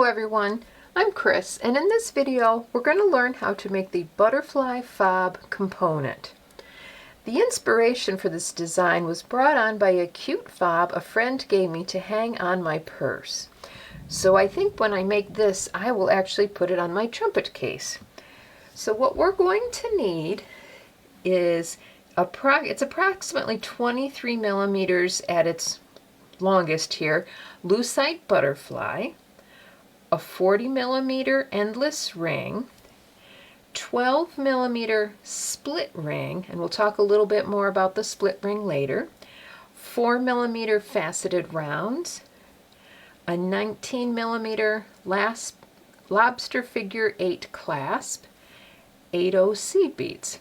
everyone, I'm Chris, and in this video we're going to learn how to make the butterfly fob component. The inspiration for this design was brought on by a cute fob a friend gave me to hang on my purse. So I think when I make this I will actually put it on my trumpet case. So what we're going to need is it's approximately 23 millimeters at its longest here, Lucite butterfly, a 40 millimeter endless ring, 12 millimeter split ring, and we'll talk a little bit more about the split ring later, 4 millimeter faceted rounds, a 19 millimeter lobster figure 8 clasp, 8/0 seed beads.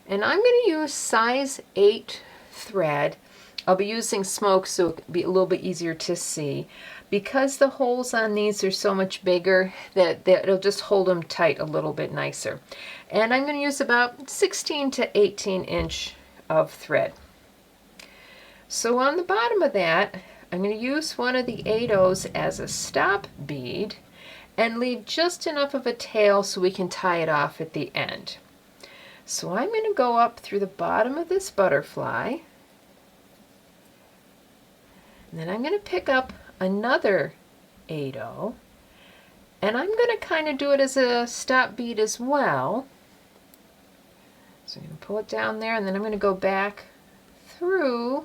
And I'm going to use size 8 thread. I'll be using smoke so it'll be a little bit easier to see. Because the holes on these are so much bigger that it'll just hold them tight a little bit nicer. And I'm going to use about 16 to 18 inch of thread. So on the bottom of that, I'm going to use one of the 8/0s as a stop bead and leave just enough of a tail so we can tie it off at the end. So I'm going to go up through the bottom of this butterfly, and then I'm going to pick up another 8/0, and I'm going to kind of do it as a stop bead as well. So I'm going to pull it down there, and then I'm going to go back through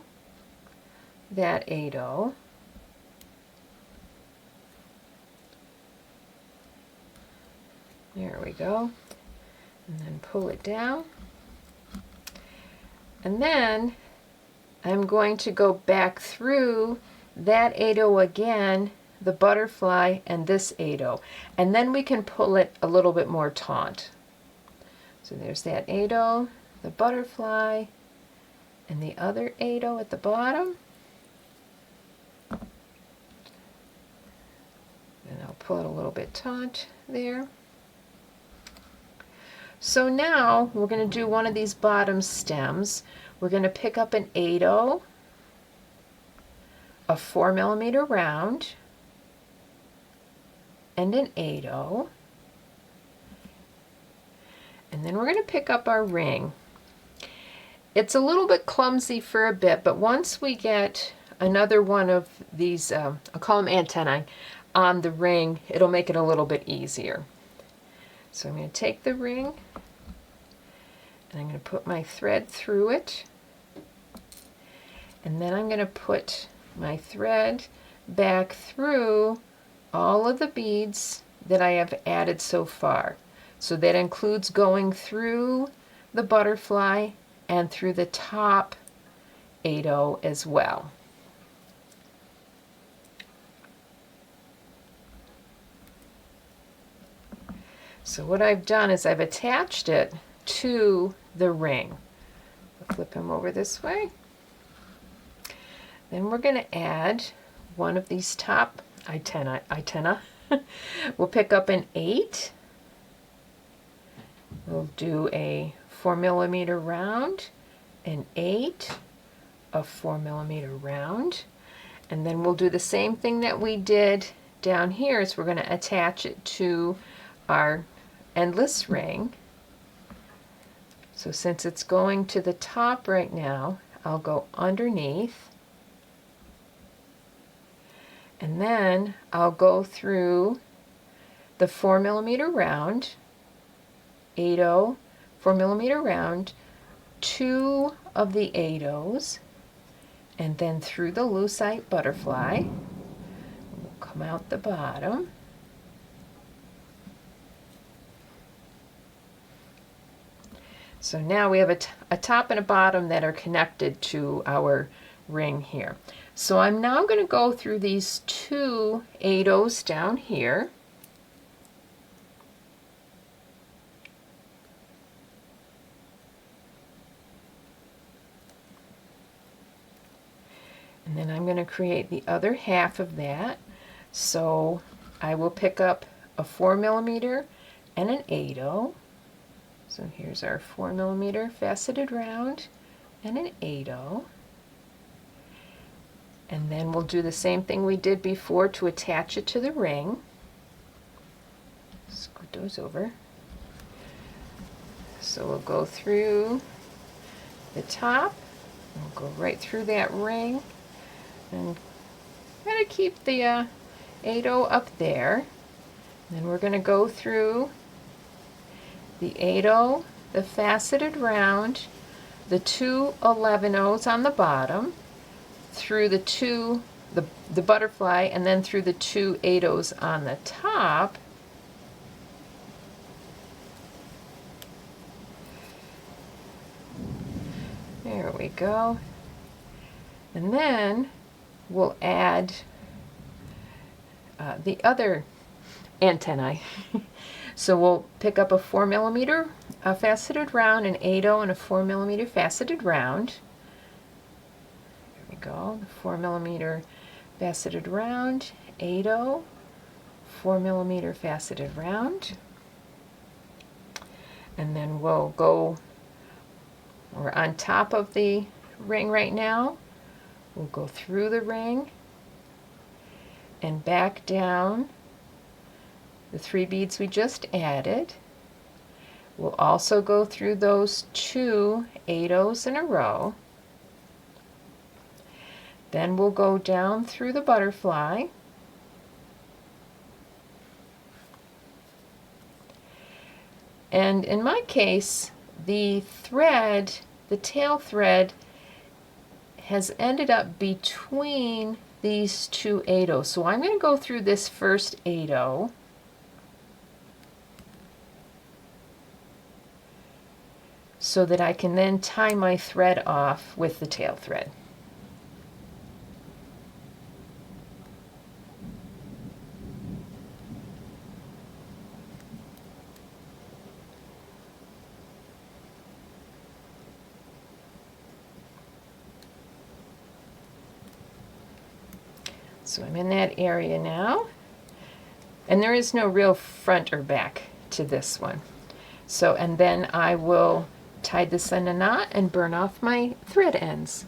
that 8/0. There we go. And then pull it down. And then I'm going to go back through that 8/0 again, the butterfly, and this 8/0. And then we can pull it a little bit more taut. So there's that 8/0, the butterfly, and the other 8/0 at the bottom. And I'll pull it a little bit taut there. So now we're going to do one of these bottom stems. We're going to pick up an 8/0, a 4 millimeter round, and an 8/0. And then we're going to pick up our ring. It's a little bit clumsy for a bit, but once we get another one of these, I'll call them antennae, on the ring, it'll make it a little bit easier. So I'm going to take the ring, and I'm going to put my thread through it, and then I'm going to put my thread back through all of the beads that I have added so far. So that includes going through the butterfly and through the top 8/0 as well. So what I've done is I've attached it to the ring. I'll flip him over this way. Then we're going to add one of these top antenna. We'll pick up an 8. We'll do a 4 millimeter round, an 8, a 4 millimeter round, and then we'll do the same thing that we did down here. So we're going to attach it to our endless ring. So since it's going to the top right now, I'll go underneath, and then I'll go through the 4 millimeter round, 8/0, 4 millimeter round, 2 of the 8/0s, and then through the Lucite butterfly. We'll come out the bottom. So now we have a top and a bottom that are connected to our ring here. So I'm now going to go through these 2 8/0s down here. And then I'm going to create the other half of that. So I will pick up a 4 millimeter and an 8/0. So here's our 4 millimeter faceted round and an 8/0. And then we'll do the same thing we did before to attach it to the ring. flip those over. So we'll go through the top, we'll go right through that ring, and gotta keep the 8/0 up there. Then we're going to go through the 8/0, the faceted round, the 2 11/0s on the bottom, through the butterfly, and then through the 2 8/0s on the top. There we go. And then we'll add the other antennae. So we'll pick up a 4mm faceted round, an 8/0 and a 4mm faceted round. There we go, the 4mm faceted round, 8/0, 4mm faceted round. And then we're on top of the ring right now. We'll go through the ring and back down the 3 beads we just added. We'll also go through those 2 8/0s in a row. Then we'll go down through the butterfly. And in my case, the thread, the tail thread, has ended up between these 2 8/0s. So I'm going to go through this first 8/0. So that I can then tie my thread off with the tail thread. So I'm in that area now, and there is no real front or back to this one. So, and then I will tie this in a knot and burn off my thread ends.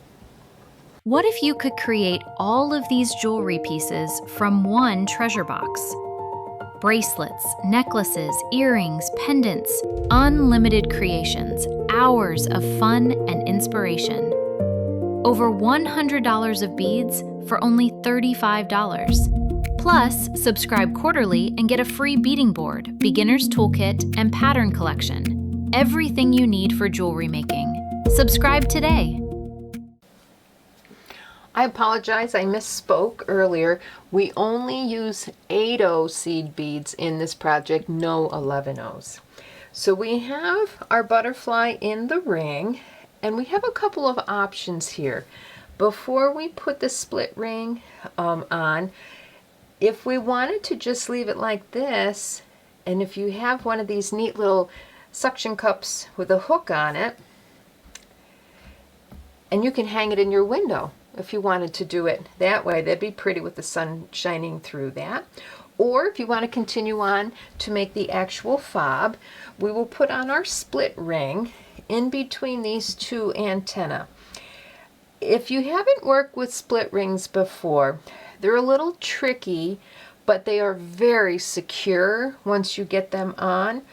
What if you could create all of these jewelry pieces from one treasure box? Bracelets, necklaces, earrings, pendants, unlimited creations, hours of fun and inspiration. Over $100 of beads for only $35. Plus, subscribe quarterly and get a free beading board, beginner's toolkit, and pattern collection. Everything you need for jewelry making. Subscribe today. I apologize, I misspoke earlier. We only use 8/0 seed beads in this project, no 11/0s. So we have our butterfly in the ring, and we have a couple of options here. Before we put the split ring on, if we wanted to just leave it like this, and if you have one of these neat little suction cups with a hook on it, and you can hang it in your window if you wanted to do it that way. That'd be pretty with the sun shining through that. Or if you want to continue on to make the actual fob, we will put on our split ring in between these 2 antennae. If you haven't worked with split rings before, they're a little tricky, but they are very secure once you get them on.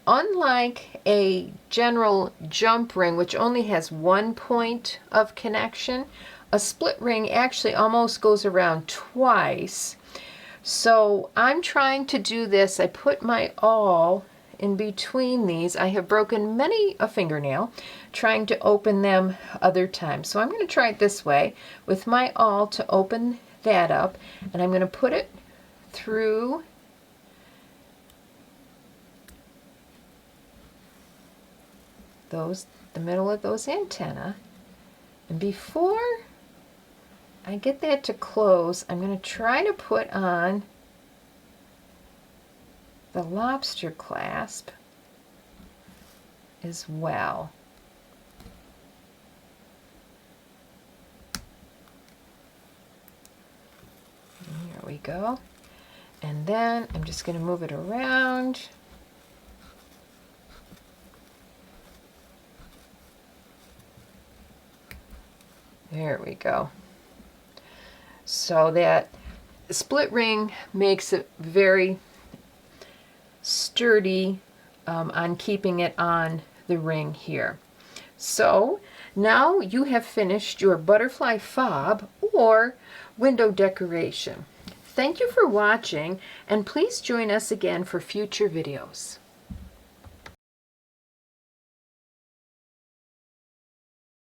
Unlike a general jump ring, which only has 1 point of connection, a split ring actually almost goes around twice. So I'm trying to do this. I put my awl in between these. I have broken many a fingernail trying to open them other times. So I'm going to try it this way with my awl to open that up, and I'm going to put it through the middle of those antennae. And before I get that to close, I'm going to try to put on the lobster clasp as well. And here we go. And then I'm just going to move it around. There we go. So that split ring makes it very sturdy on keeping it on the ring here. So now you have finished your butterfly fob or window decoration. Thank you for watching, and please join us again for future videos.